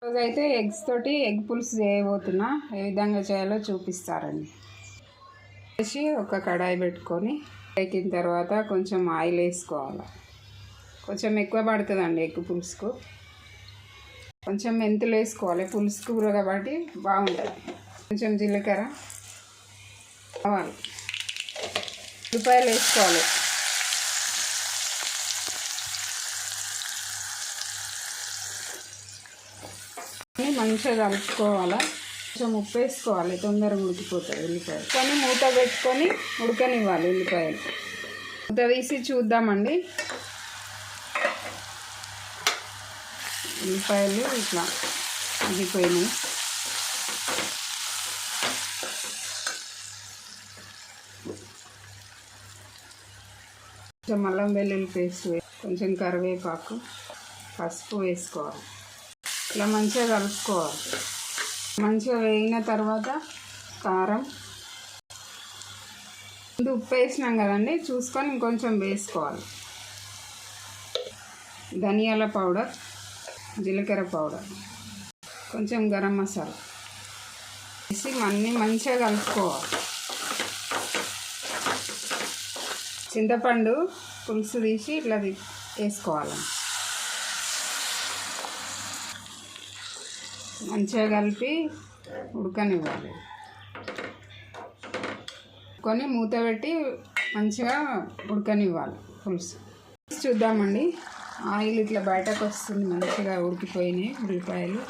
రోజైతే ఎగ్స్ తోటి ఎగ్ పులుసు చేయబోతున్నా. ఏ విధంగా చేయాలో చూపిస్తారండి. వేసి ఒక కడాయి పెట్టుకొని ఎక్కిన తర్వాత కొంచెం ఆయిల్ వేసుకోవాలి. కొంచెం ఎక్కువ పడుతుందండి ఎగ్ పులుసుకు. కొంచెం మెంతులు వేసుకోవాలి, పులుసు కూర కాబట్టి బాగుంటుంది. కొంచెం జీలకర్ర, ఆవాలు, ఉల్లిపాయలు వేసుకోవాలి. మంచిగా కలుపుకోవాలి. కొంచెం ఉప్పు వేసుకోవాలి, తొందరగా ఉడికిపోతుంది ఉల్లిపాయలు. కొన్ని మూత పెట్టుకొని ఉడకనివ్వాలి. ఉల్లిపాయలు మూత తీసి చూద్దామండి. ఉల్లిపాయలు ఇట్లా ఉడికిపోయినాయి. కొంచెం అల్లం వెల్లుల్లి పేస్ట్, కొంచెం కరివేపాకు, పసుపు వేసుకోవాలి. ఇట్లా మంచిగా కలుపుకోవాలి. మంచిగా వేగిన తర్వాత కారం, ముందు ఉప్పు వేసినాం కదండి, చూసుకొని ఇంకొంచెం వేసుకోవాలి. ధనియాల పౌడర్, జీలకర్ర పౌడర్, కొంచెం గరం మసాలా వేసి అన్నీ మంచిగా కలుపుకోవాలి. చింతపండు పులుసు తీసి ఇట్లా వేసుకోవాలి. మంచిగా కలిపి ఉడకనివ్వాలి. కొని మూత పెట్టి మంచిగా ఉడకనివ్వాలి పులుసు. చూద్దామండి. ఆయిల్ ఇట్లా బయటకు వస్తుంది, మంచిగా ఉడికిపోయినాయి ఉల్లిపాయలు.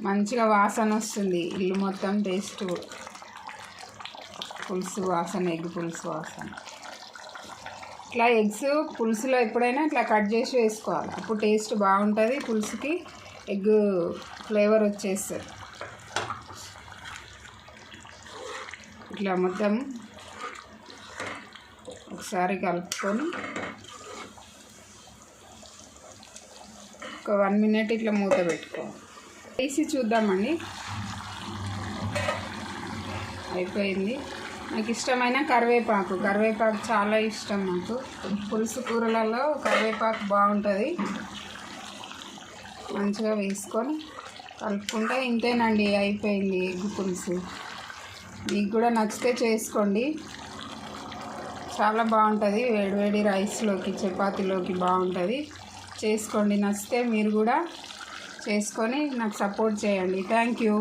మంచిగా వాసన వస్తుంది, ఇల్లు మొత్తం టేస్ట్ పులుసు వాసన, ఎగ్ పులుసు వాసన. ఇట్లా ఎగ్స్ పులుసులో ఎప్పుడైనా ఇట్లా కట్ చేసి వేసుకోవాలి, అప్పుడు టేస్ట్ బాగుంటుంది. పులుసుకి ఎగ్ ఫ్లేవర్ వచ్చేస్తుంది. ఇట్లా మొత్తం ఒకసారి కలుపుకొని ఒక 1 మినిట్ ఇట్లా మూత పెట్టుకోవాలి. వేసి చూద్దామండి. అయిపోయింది. నాకు ఇష్టమైన కరివేపాకు చాలా ఇష్టం నాకు. పులుసు కూరలలో కరివేపాకు బాగుంటుంది. మంచిగా వేసుకొని కలుపుకుంటే ఇంతేనండి, అయిపోయింది ఎగ్ పులుసు. మీకు కూడా నచ్చితే చేసుకోండి, చాలా బాగుంటుంది. వేడివేడి రైస్లోకి, చపాతీలోకి బాగుంటుంది. చేసుకోండి. నచ్చితే మీరు కూడా చేసుకొని నాకు సపోర్ట్ చేయండి. Thank you.